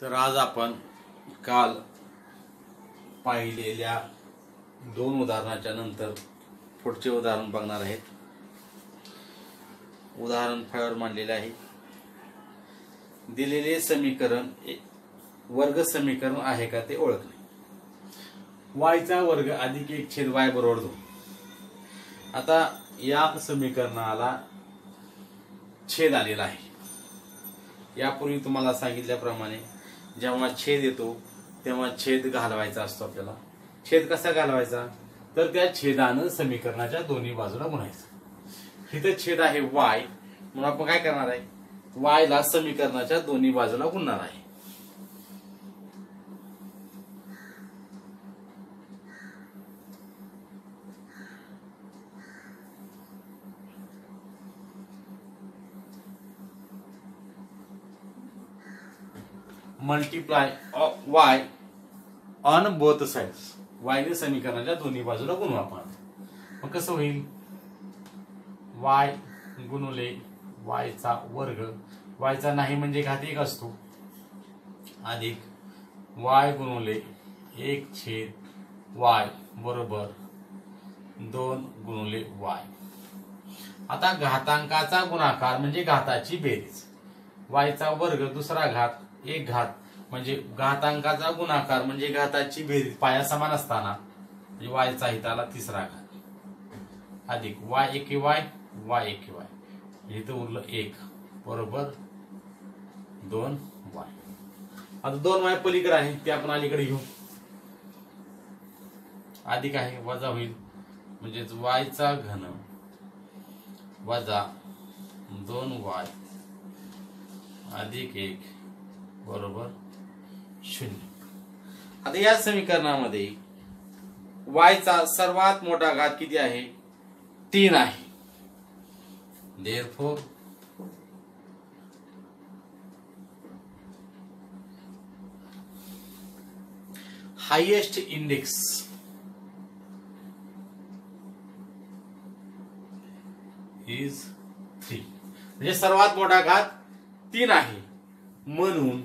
तर आज आपण काल पाहिलेल्या दोन उदाहरणाच्या नंतर पुढचे उदाहरण बघणार आहेत. उदाहरण 5 वर मांडलेले आहे. दिलेले समीकरण वर्ग समीकरण आहे का ते ओळखणे. y चा वर्ग अधिक 1 छेद y बरोबर 2. आता या समीकरणाला छेद आलेला आहे. यापूर्वी तुम्हाला सांगितल्याप्रमाणे जेव्हा छेद येतो तेव्हा छेद घालवायचा असतो. आपल्याला छेद कसा घालवायचा तर त्या छेदानं समीकरणाच्या दोन्ही बाजूला गुणायचं. इथे छेद आहे y म्हणून आपण काय करणार आहे y ला समीकरणाच्या दोन्ही बाजूला गुणणार आहे. Multiply y on both sides. y ने समीकरणाच्या दोन्ही बाजूला गुणू आपण. मग कसं होईल y गुणुले y चा वर्ग. y चा नाही म्हणजे घात 1 असतो अधिक y गुणुले 1 छेद y बरोबर 2 गुणुले y. आता घातांकाचा गुणाकार म्हणजे घाताची बेरीज. y चा वर्ग दुसरा घात 1 घात म्हणजे घातांकाचा गुणाकार म्हणजे घाताची बेरीज पाया समान असताना म्हणजे y चा हित आला तिसरा घात अधिक y एके y y एके y. इथं उरलं 1 बरोबर 2y. आता 2y पलीकडे आहे ते आपण अलीकडे घेऊ. अधिक आहे वजा होईल म्हणजे y चा घन वजा 2y अधिक 1 बरोबर 0. आता या समीकरणामध्ये y चा सर्वात मोठा घात किती आहे 3 आहे. Therefore highest index is 3. म्हणजे सर्वात मोठा घात 3 आहे म्हणून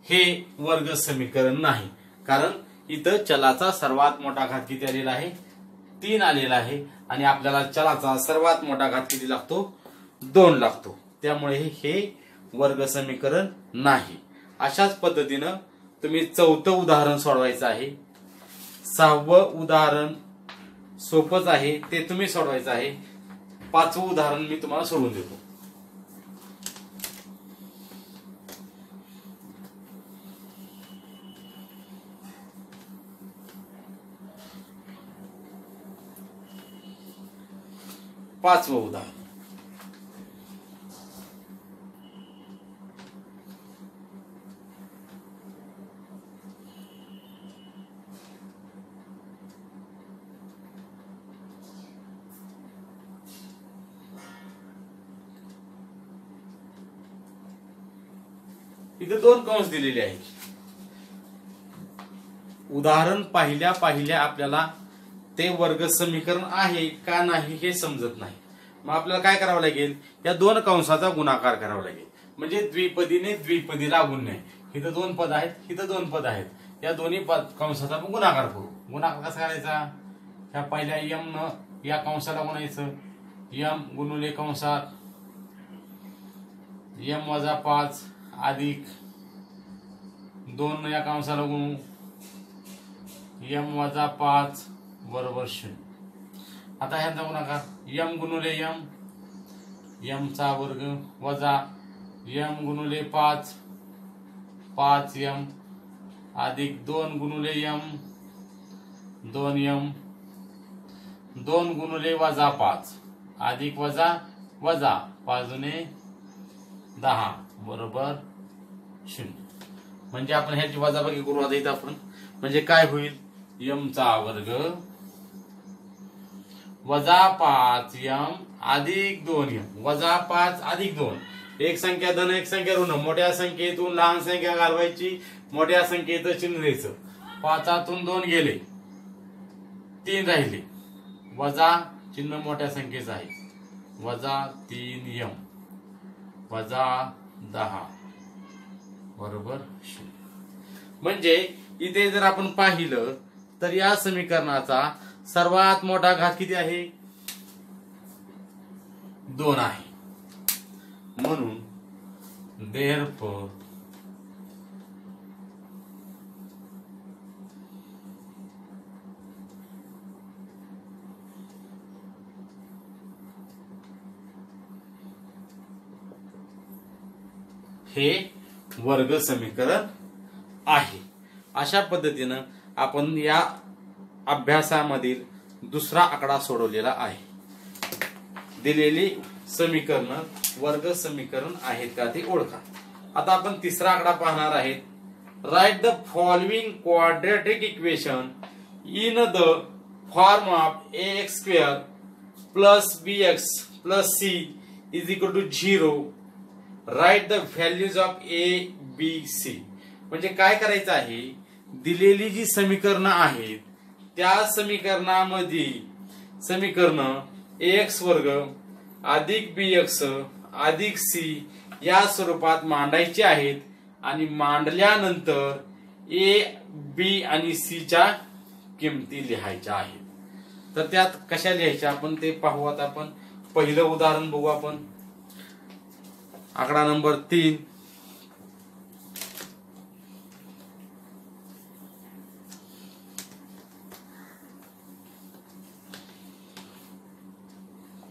हे वर्ग समीकरण नाही. कारण इथं चलाचा सर्वात मोठा घात किती आलेला आहे 3 आलेला आहे आणि आपल्याला चलाचा सर्वात मोठा घात किती लागतो 2 लागतो. त्यामुळे हे वर्ग समीकरण नाही. अशाच पद्धतीनं तुम्ही 4थं उदाहरण सोडवायचं आहे. 6वं उदाहरण सोपंच आहे ते तुम्ही सोडवायचं आहे. 5वं उदाहरण मी तुम्हाला सोडवून देतो. पाचवं उदाहरण इथे 2 कंस दिलेले आहेत. उदाहरण पाहिल्या पाहिल्या आपल्याला ते वर्ग समीकरण आहे का नाही हे समजत नाही. मग आपल्याला काय करावं लागेल या 2 कंसाचा गुणाकार करावा लागेल. म्हणजे द्विपदीने द्विपदीला गुणणे. इथं 2 पद आहेत इथं 2 पद आहेत. या दोन्ही कंसाचा आपण गुणाकार करू. गुणाकार कसा करायचा ह्या पहिल्या यम न या कंसाला गुणायचं. यम गुणुले कंसात यम वजा 5 अधिक 2 या कंसाला गुणू यम वजा 5 बरोबर 0. आता ह्यांचा गुणाकार यम गुणुले यम यम चा वर्ग वजा यम गुणुले 5 5m अधिक 2 गुणुले यम 2m 2 गुणुले वजा 5 अधिक वजा वजा 5 दुने 10 बरोबर 0. म्हणजे आपण ह्याची वजाबाकी करू आता इथं आपण. म्हणजे काय होईल यम चा वर्ग वजा 5m अधिक 2m वजा 5 अधिक 2. एक संख्या धन एक संख्या ऋण. मोठ्या संख्येतून लहान संख्या घालवायची, मोठ्या संख्येचं चिन्ह द्यायचं. 5तून 2 गेले, 3 राहिले, वजा चिन्ह मोठ्या संख्येचं आहे, वजा 3m वजा 10 बरोबर 0. म्हणजे इथे जर आपण पाहिलं तर या समीकरणाचा सर्वात मोठा घात किती आहे? 2 आहे. म्हणून therefore हे वर्ग समीकरण आहे. अशा पद्धतीनं आपण या अभ्यासामधील दुसरा आकडा सोडवलेला आहे. दिलेली समीकरण वर्ग समीकरण आहेत का ते ओळखा. आता आपण तिसरा आकडा पाहणार आहेत. Write the following quadratic equation in the form of ax square plus bx plus c is equal to 0. Write the values of a b c. म्हणजे काय करायचं आहे, दिलेली जी समीकरणं आहेत त्या समीकरणामध्ये समीकरण ax वर्ग अधिक bx अधिक c या स्वरूपात मांडायचे आहेत आणि मांडल्यानंतर a b आणि c च्या किमती लिहायच्या आहेत. तर त्यात कशा लिहायच्या आपण ते पाहू. आता आपण पहिलं उदाहरण बघू. आपण आकडा नंबर 3.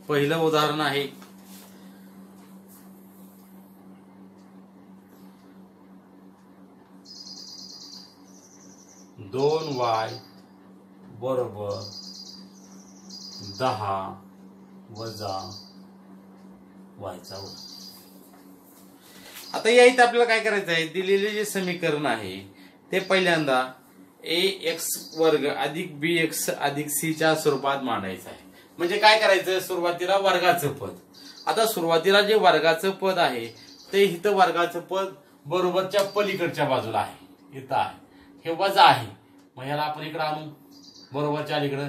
पहिलं उदाहरण आहे 2y बरोबर 10 वजा y². आता या इथे आपल्याला काय करायचं आहे, दिलेले जे समीकरण आहे ते पहिल्यांदा ax वर्ग अधिक bx अधिक c च्या स्वरूपात मांडायचं आहे. म्हणजे काय करायचं, सुरुवातीला वर्गाचं पद. आता सुरुवातीला जे वर्गाचं पद आहे ते इथं वर्गाचं पद बरोबरच्या पलीकडच्या बाजूला आहे, इथं आहे, हे वजा आहे. मग ह्याला आपण इकडे आणू, बरोबरच्या अलीकडे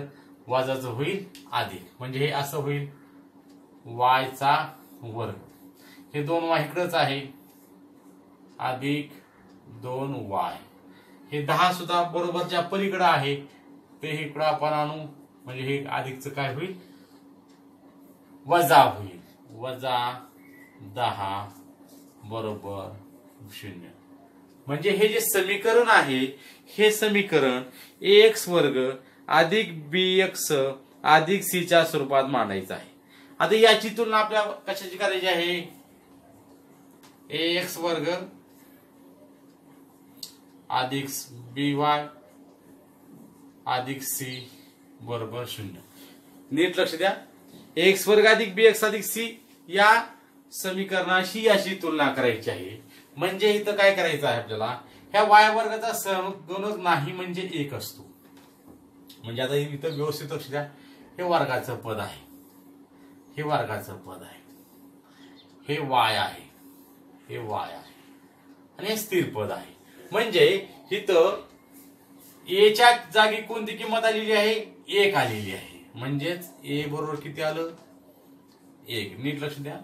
वजाचं होईल अधिक, म्हणजे हे असं होईल y² हे 2y इकडेच आहे अधिक 2y. हे 10 सुद्धा बरोबरच्या पलीकडे आहे, ते इकडे आपण आणू, म्हणजे हे अधिकचं काय होईल वजा होईल, वजा 10 बरोबर 0. म्हणजे हे जे समीकरण आहे हे समीकरण ax वर्ग अधिक bx अधिक c च्या स्वरूपात मांडायचं आहे. आता याची तुलना आपल्या कशाची करायची आहे, ax वर्ग अधिक by अधिक c बरोबर 0. नीट लक्ष द्या, x वर्ग अधिक bx अधिक c या समीकरणाशी याची तुलना करायची आहे. म्हणजे इथं काय करायचं आहे आपल्याला, ह्या y वर्गाचा सहगुणक नाही म्हणजे 1 असतो. म्हणजे आता इथं व्यवस्थित लक्ष द्या, हे वर्गाचं पद आहे, हे वर्गाचं पद आहे, हे y आहे, हे y आहे आणि हे स्थिर पद आहे. म्हणजे इथं a च्या जागी कोणती किंमत आलेली आहे, 1 आलेली आहे. म्हणजेच a बरोबर किती आलं 1. नीट लक्ष द्या,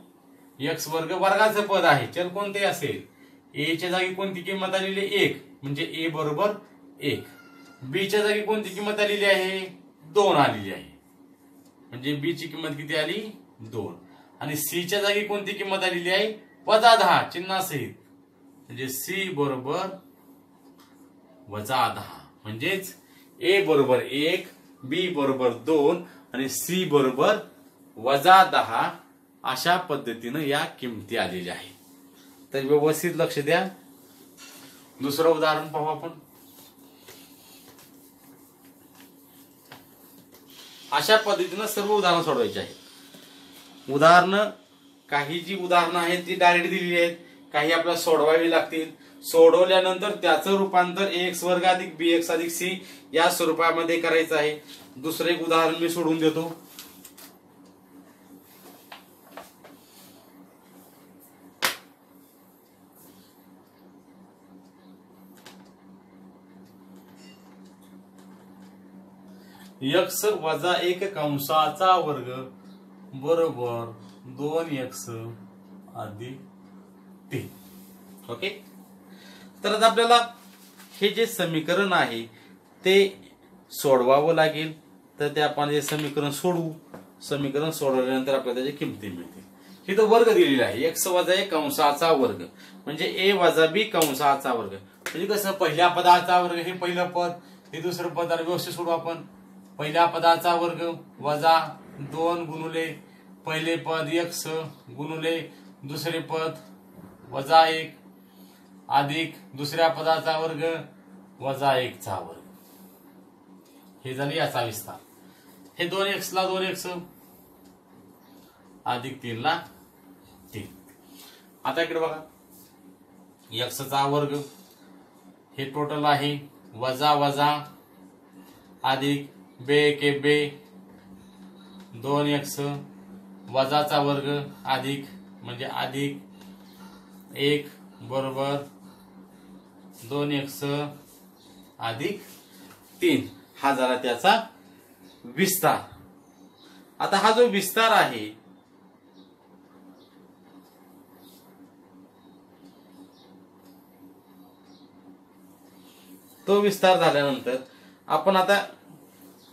x वर्ग वर्गाचं पद आहे, चल कोणते असेल, a च्या जागी कोणती किंमत आलेली आहे 1, म्हणजे a बरोबर 1. b च्या जागी कोणती किंमत आलेली आहे 2 आलेली आहे, म्हणजे b ची किंमत किती आली 2. आणि c च्या जागी कोणती किंमत आलेली आहे वजा 10 चिन्हासहित, म्हणजे c बरोबर वजा 10. म्हणजेच a बरोबर 1, b बरोबर 2 आणि c बरोबर वजा 10 अशा पद्धतीनं या किमती आलेल्या आहेत. तर व्यवस्थित लक्ष द्या. दुसरं उदाहरण पाहू आपण. अशा पद्धतीनं सर्व उदाहरणं सोडवायची आहेत. उदाहरणं काही जी उदाहरणं आहेत ती डायरेक्ट दिलेली आहेत, काही आपल्याला सोडवावी लागतील. सोडवल्यानंतर त्याचं रूपांतर ax वर्ग अधिक bx अधिक c या स्वरूपामध्ये करायचं आहे. दुसरं एक उदाहरण मी सोडून देतो. x वजा 1 कंसाचा वर्ग बरोबर 2x अधिक 3. ओके. तर आता आपल्याला हे जे समीकरण आहे ते सोडवावं लागेल. तर ते आपण हे समीकरण सोडवू. समीकरण सोडवल्यानंतर आपल्याला त्याची किमती मिळतील. हे तो वर्ग दिलेला आहे x वजा 1 कंसाचा वर्ग म्हणजे a वजा b कंसाचा वर्ग. म्हणजे कसं पहिल्या पदाचा वर्ग हे पहिलं पद, हे दुसरं पद आणि व्यवस्थित सोडू आपण. पहिल्या पदाचा वर्ग वजा 2 गुणुले पहिले पद x गुणुले दुसरे पद वजा 1 अधिक दुसऱ्या पदाचा वर्ग वजा 1 चा वर्ग. हे झाले याचा विस्तार. हे 2x ला 2x अधिक 3 ला 3. आता इकडे बघा x चा वर्ग हे टोटल आहे वजा वजा अधिक बे के बे 2x वजाचा वर्ग अधिक म्हणजे अधिक 1 बरोबर 2x अधिक 3. हा झाला त्याचा विस्तार. आता हा जो विस्तार आहे तो विस्तार झाल्यानंतर आपण आता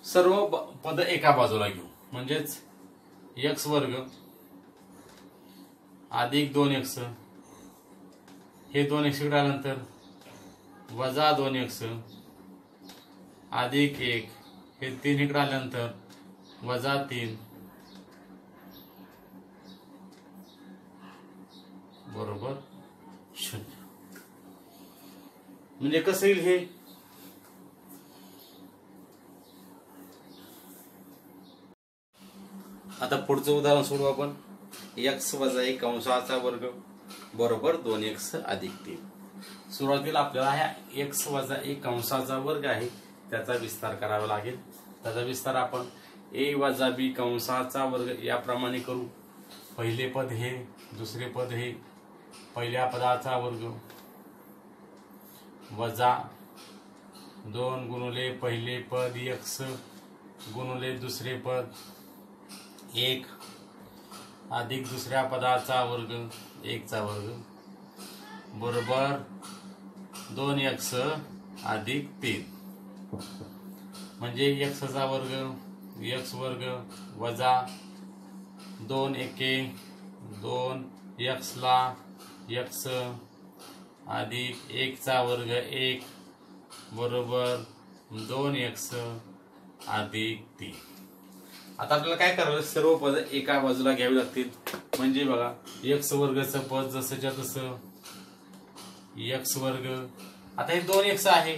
सर्व पद एका बाजूला घेऊ. म्हणजेच x वर्ग अधिक 2x हे 2x इकडे आल्यानंतर वजा 2x अधिक 1 हे 3 इकडे आल्यानंतर वजा 3 बरोबर 0. म्हणजे कसं येईल हे आता पुढचं उदाहरण सोडू आपण. x वजा 1 कंसाचा वर्ग बरोबर 2x अधिक 3. सुरुवातीला आपल्याला ह्या x वजा 1 कंसाचा वर्ग आहे त्याचा विस्तार करावा लागेल. त्याचा विस्तार आपण a वजा b कंसाचा वर्ग याप्रमाणे करू. पहिले पद हे दुसरे पद हे पहिल्या पदाचा वर्ग वजा 2 गुणुले पहिले पद x गुणुले दुसरे पद 1 अधिक दुसऱ्या पदाचा वर्ग 1 चा वर्ग बरोबर 2x अधिक 3. म्हणजे x चा वर्ग x वर्ग वजा 2 एके 2 x ला x अधिक 1 चा वर्ग 1 बरोबर 2x अधिक 3. आता आपल्याला काय करावं सर्व पद एका बाजूला घ्यावी लागतील. म्हणजे बघा x वर्गचं पद जसंच्या तसं x वर्ग. आता हे 2x आहे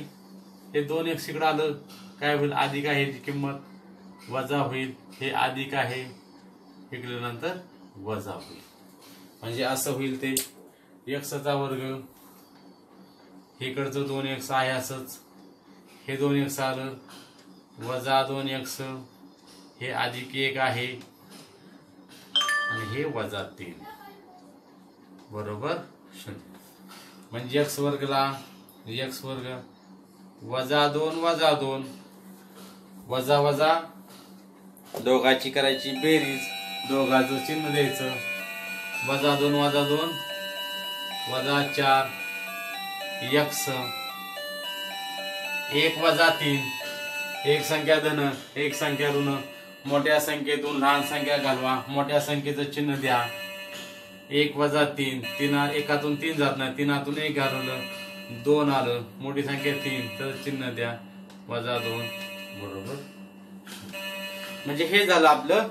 हे 2x इकडे आलं काय होईल अधिक आहे ची किंमत वजा होईल. हे अधिक आहे इकडे नंतर वजा होईल. म्हणजे असं होईल ते x चा वर्ग हे इकडचं 2x आहे असंच हे 2x आलं वजा 2x हे अधिक 1 आहे आणि हे वजा 3 बरोबर 0. म्हणजे x वर्गला x वर्ग वजा 2 वजा 2 वजा वजा दोघाची करायची बेरीज दोघाचं चिन्ह द्यायचं वजा 2 वजा 2 वजा 4 x 1 वजा 3 एक संख्या धन एक संख्या ऋण. मोठ्या संख्येतून लहान संख्या घालवा. मोठ्या संख्येचं चिन्ह द्या. 1 वजा 3 3 एकातून 3 जात नाही 3तून 1 घालवलं 2 आलं. मोठी संख्या 3 तर चिन्ह द्या वजा 2 बरोबर. म्हणजे हे झालं आपलं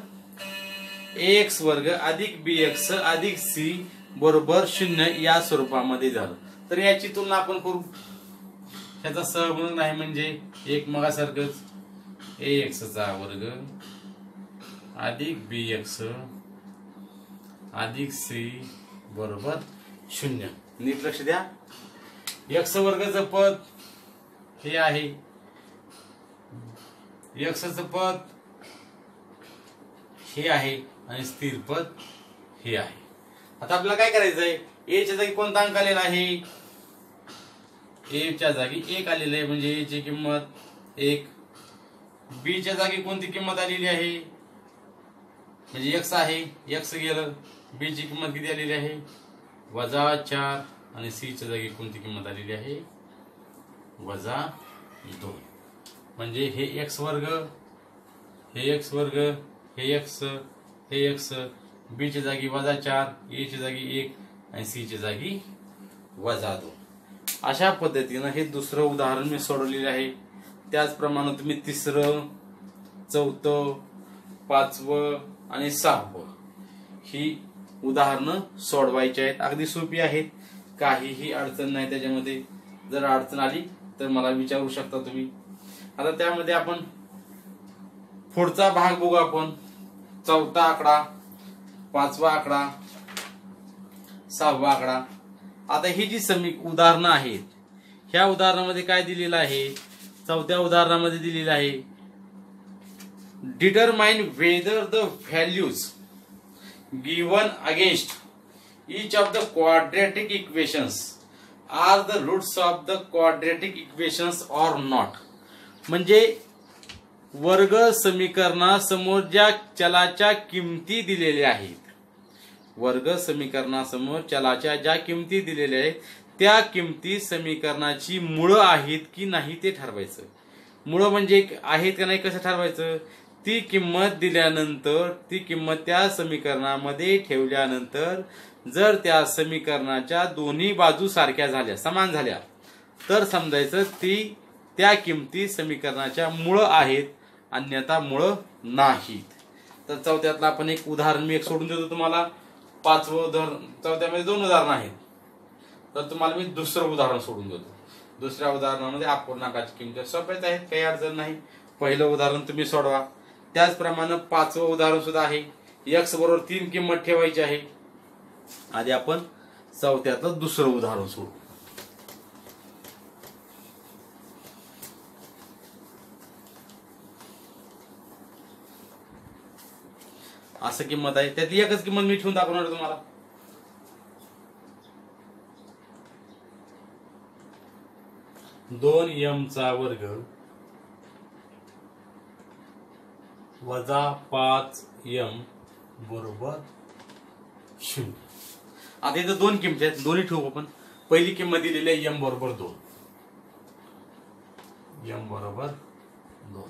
ax वर्ग अधिक bx अधिक c बरोबर 0 या स्वरूपामध्ये झालं. तर याची तुलना आपण करू. त्याचा सहगुणक नाही म्हणजे एक मगासारखंच ax चा वर्ग अधिक bx अधिक c बरोबर 0. नीट लक्ष द्या. x वर्गाचं पद हे आहे x चं पद हे आहे आणि स्थिर पद हे आहे. आता आपल्याला काय करायचंय a च्या जागी कोणता अंक आलेला आहे a च्या जागी 1 आलेला आहे म्हणजे a ची किंमत 1 बी च्या जागी कोणती किंमत आलेली आहे, म्हणजे एक्स आहे, एक्स गेलं, बी ची किंमत किती आलेली आहे -4 आणि सी च्या जागी कोणती किंमत आलेली आहे -2. म्हणजे हे एक्स वर्ग, हे एक्स वर्ग, हे एक्स, हे एक्स, बी च्या जागी -4, ए च्या जागी 1 आणि सी च्या जागी -2. अशा पद्धतीनं हे दुसरं उदाहरण मी सोडवलेलं आहे. त्याचप्रमाणे तुम्ही तिसरं, चौथं, पाचवं आणि 6वं ही उदाहरणं सोडवायची आहेत. अगदी सोपी आहेत, काहीही अडचण नाही त्याच्यामध्ये. जर अडचण आली तर मला विचारू शकता तुम्ही. आता त्यामध्ये आपण पुढचा भाग बघू. आपण 4था आकडा, 5वा आकडा, 6वा आकडा. आता ही जी उदाहरणं आहेत, ह्या उदाहरणामध्ये काय दिलेलं आहे, 4थ्या उदाहरणामध्ये दिलेलं आहे determine whether the values given against each of the quadratic equations are the roots of the quadratic equations or not. म्हणजे वर्ग समीकरणासमोर ज्या चलाच्या किमती दिलेल्या आहेत, वर्ग समीकरणासमोर चलाच्या ज्या किमती दिलेल्या आहेत त्या किमती समीकरणाची मुळं आहेत की नाही ते ठरवायचं. मुळं म्हणजे आहेत का नाही कसं ठरवायचं, ती किंमत दिल्यानंतर, ती किंमत त्या समीकरणामध्ये ठेवल्यानंतर जर त्या समीकरणाच्या दोन्ही बाजू सारख्या झाल्या, समान झाल्या, तर समजायचं त्या किमती समीकरणाच्या मुळं आहेत, अन्यथा मुळं नाहीत. तर चौथ्यातलं आपण एक उदाहरण मी सोडून देतो तुम्हाला. 5वं उदाहरण, चौथ्यामध्ये 2 उदाहरणं आहेत, तर तुम्हाला मी दुसरं उदाहरण सोडून देतो. दुसऱ्या उदाहरणामध्ये अपूर्णांकाची किंमत सोप्याच आहेत, काही अडचण नाही. पहिलं उदाहरण तुम्ही सोडवा. त्याचप्रमाणे 5वं उदाहरण सुद्धा आहे. x बरोबर 3 किंमत ठेवायची आहे. आधी आपण चौथ्यातलं दुसरं उदाहरण सोडू. असं किंमत आहे, त्यातली एकच किंमत मी ठेवून दाखवणार तुम्हाला. दोन m चा वर्ग वजा 5m बरोबर 0. आता इथं 2 किमती आहेत, दोन्ही ठेवू आपण. पहिली किंमत दिलेली आहे m बरोबर 2. m बरोबर 2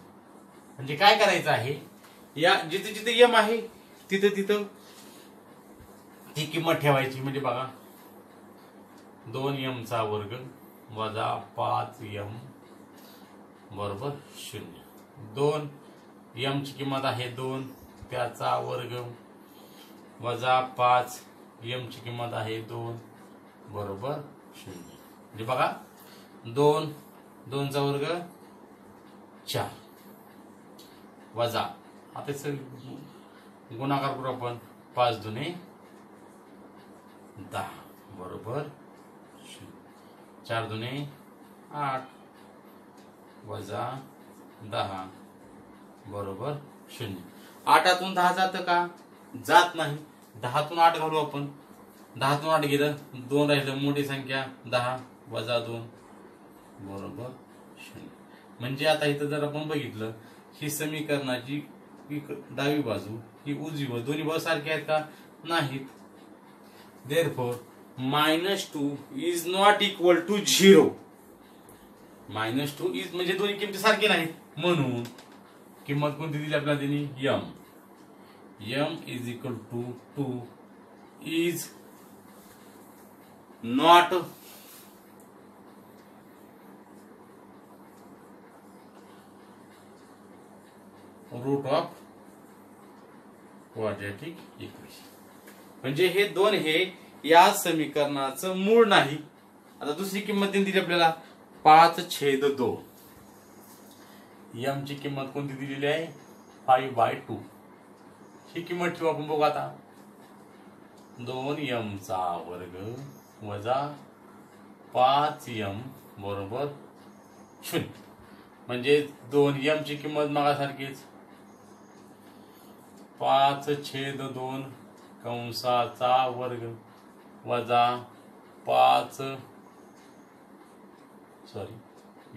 म्हणजे काय करायचं आहे, या जिथे जिथे m आहे तिथे तिथं ती किंमत ठेवायची. म्हणजे बघा 2m चा वर्ग वजा 5m बरोबर 0. 2 m ची किंमत आहे 2, त्याचा वर्ग वजा 5 m ची किंमत आहे 2 बरोबर 0. म्हणजे बघा 2, 2 चा वर्ग 4 वजा, आता गुणाकार करू आपण, 5 दुने 10 बरोबर 0. 4 दुने 8 वजा 10 बरोबर 0. 8तून 10 जातं का, जात नाही. 10तून 8 घालू आपण. 10तून 8 गेलं, 2 राहिलं, मोठी संख्या 10 वजा 2 बरोबर 0. म्हणजे आता इथं जर आपण बघितलं, ही समीकरणाची डावी बाजू ही उजवी बाजू, दोन्ही बाजू सारख्या आहेत का, नाहीत. Therefore -2 is not equal to 0. -2 is म्हणजे दोन्ही किमती सारखी नाहीत, म्हणून किंमत कोणती दिली आपल्याला त्यांनी, m is equal to 2 is not root of quadratic equation. म्हणजे हे 2 हे या समीकरणाचं मूळ नाही. आता दुसरी किंमत दिली आपल्याला 5/2. m ची किंमत कोणती दिलेली आहे, 5/2. ही किंमत ठेवू आपण. बघू आता 2m चा वर्ग वजा 5m बरोबर 0. म्हणजे 2m ची किंमत मागासारखीच 5/2 कंसाचा वर्ग वजा 5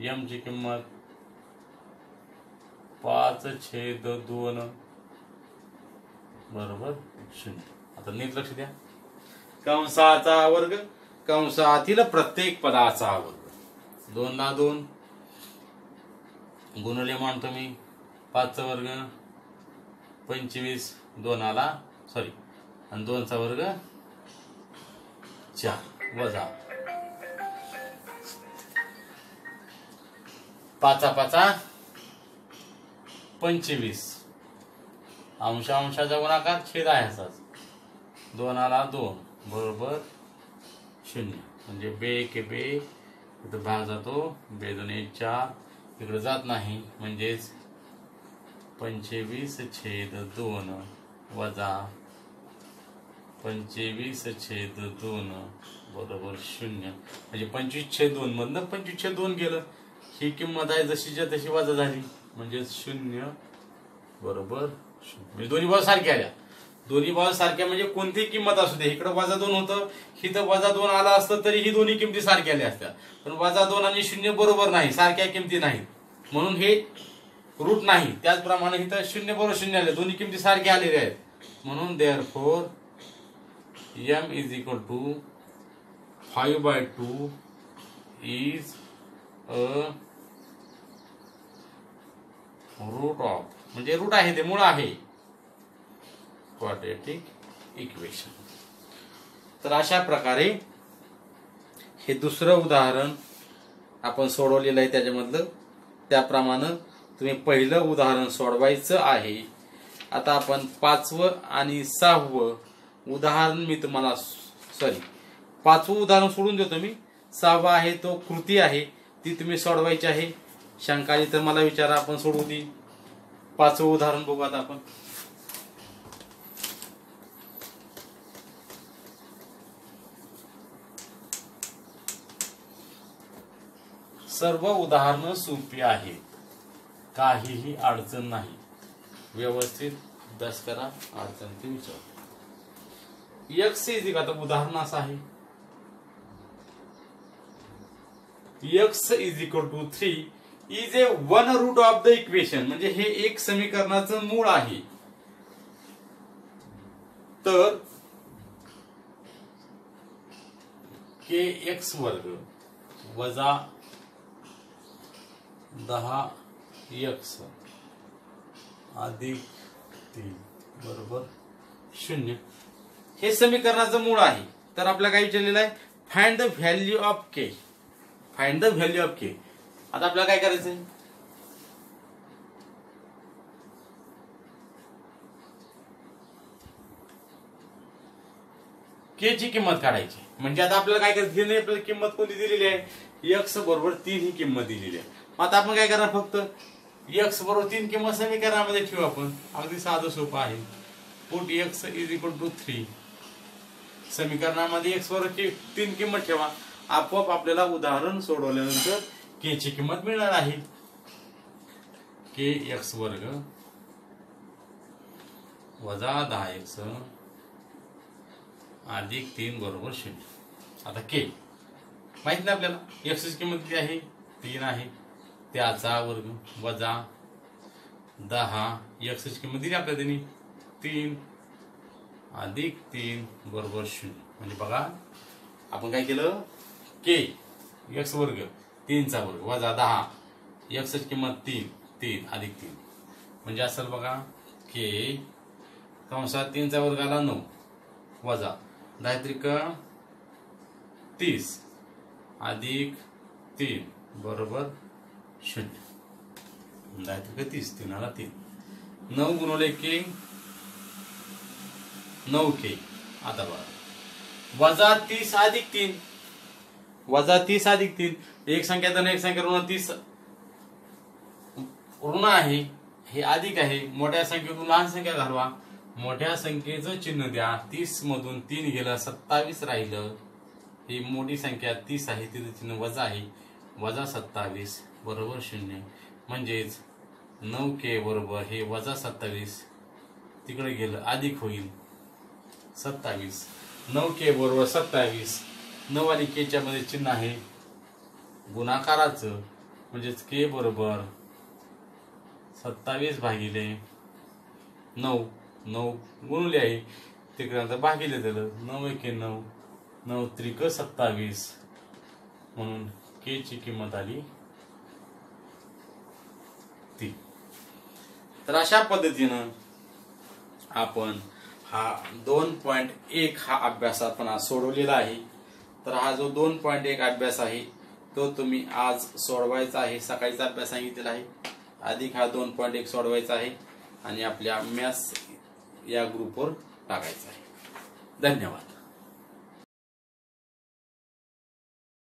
m ची किंमत 5 5/2 बरोबर 0. आता नीट लक्ष द्या. कंसाचा वर्ग कंसातील प्रत्येक पदाचा वर्ग 2 ला 2 गुणिले मानतो मी 5चा वर्ग 25 2ला सॉरी आणि 2चा वर्ग 4 वजा 5 25 अंशाचा गुणाकार छेद आहे असाच 2ला 2 बरोबर 0. म्हणजे बे के बे इथं भाग जातो 2 4 इकडे जात नाही म्हणजेच 25/2 वजा 25/2 बरोबर 0. म्हणजे 25/2 मधनं 25/2 गेलं. ही किंमत आहे जशीच्या तशी वजा झाली म्हणजे 0 बरोबर 0. म्हणजे दोन्ही बाजू सारख्या आल्या. दोन्ही बाजू सारख्या म्हणजे कोणतीही किंमत असू दे. इकडे -2 होतं इथं -2 आला असतं तरी ही दोन्ही किमती सारख्या आल्या असत्या. पण -2 आणि 0 बरोबर नाही, सारख्या किमती नाहीत म्हणून हे रूट नाही. त्याचप्रमाणे इथं 0 बरोबर 0 आले, दोन्ही किमती सारख्या आलेल्या आहेत म्हणून therefore m = 5/2 is a route of म्हणजे रूट आहे ते मूळ आहे क्वाड्रॅटिक इक्वेशन. तर अशा प्रकारे हे दुसरं उदाहरण आपण सोडवलेलं आहे त्याच्यामधलं. त्याप्रमाणे तुम्ही पहिलं उदाहरण सोडवायचं आहे. आता आपण 5वं आणि 6वं उदाहरण मी तुम्हाला 5वं उदाहरण सोडून देतो मी. 6वं आहे तो कृती आहे ती तुम्ही सोडवायची आहे. शंका आली तर मला विचारा, आपण सोडवू ती. 5वं उदाहरण बघू आता आपण. सर्व उदाहरणं सोपी आहेत, काहीही अडचण नाही. व्यवस्थित अभ्यास करा, अडचण ते विचार. x आता उदाहरण असं आहे x = 3 is a 1 root of the equation. म्हणजे हे एक समीकरणाचं मूळ आहे. तर kx² वजा 10x अधिक 3 बरोबर 0 हे समीकरणाचं मूळ आहे. तर आपल्याला काय विचारलेलं आहे, find the value of K. Find the value of K. आता आपल्याला काय करायचंय, के ची किंमत काढायची. म्हणजे आता आपल्याला काय करायचं, आपल्याला किंमत कोणती दिलेली आहे, x = 3 ही किंमत दिलेली आहे. आता आपण काय करणार, फक्त x = 3 किंमत समीकरणामध्ये ठेवू. आपण अगदी साधं सोपं आहे. पुट x = 3 समीकरणामध्ये x = 3 किंमत ठेवा. आपोआप आपल्याला उदाहरण सोडवल्यानंतर के ची किंमत मिळणार आहे. kx² वजा 10x अधिक 3 बरोबर 0. आता के माहित नाही आपल्याला, x ची किंमत किती आहे, 3 आहे. त्याचा वर्ग वजा 10 x ची किंमत दिली आपल्याला त्यांनी 3 अधिक 3 बरोबर 0. म्हणजे बघा आपण काय केलं, के x² 3चा वर्ग वजा 10 x ची किंमत 3 अधिक 3 म्हणजे असेल बघा के कंसात 3चा वर्ग आला 9 वजा 10 त्रिका 30 अधिक 3 बरोबर 0. 10 त्रिका 30 3 आला 3 9 गुणिले के 9k. आता बघा वजा 30 अधिक 3 वजा 30 अधिक 3 एक संख्या धन एक संख्या ऋण 30 ऋण आहे, हे अधिक आहे. मोठ्या संख्येतून लहान संख्या घालवा. मोठ्या संख्येचं चिन्ह द्या. 30 मधून 3 गेलं 27 राहिलं. ही मोठी संख्या 30 आहे, तिचं चिन्ह वजा आहे. वजा 27 बरोबर 0. म्हणजेच 9k बरोबर हे वजा 27 तिकडे गेलं अधिक होईल 27. 9k बरोबर 27. 9 आणि k च्या मध्ये चिन्ह आहे गुणाकाराचं, म्हणजेच k बरोबर 27 भागिले 9, 9 गुणुले आहे तिकडे भागिले दिलं 9 एके 9, 9 त्रिक 27 म्हणून के ची किंमत आली 3. तर अशा पद्धतीनं आपण हा 2.1 हा अभ्यास आपण आज सोडवलेला आहे. तर हा जो 2.1 अभ्यास आहे तो तुम्ही आज सोडवायचा आहे. सकाळीचा अभ्यास सांगितलेला आहे अधिक हा 2.1 सोडवायचा आहे आणि आपल्या मॅथ्स या ग्रुपवर टाकायचा आहे. धन्यवाद.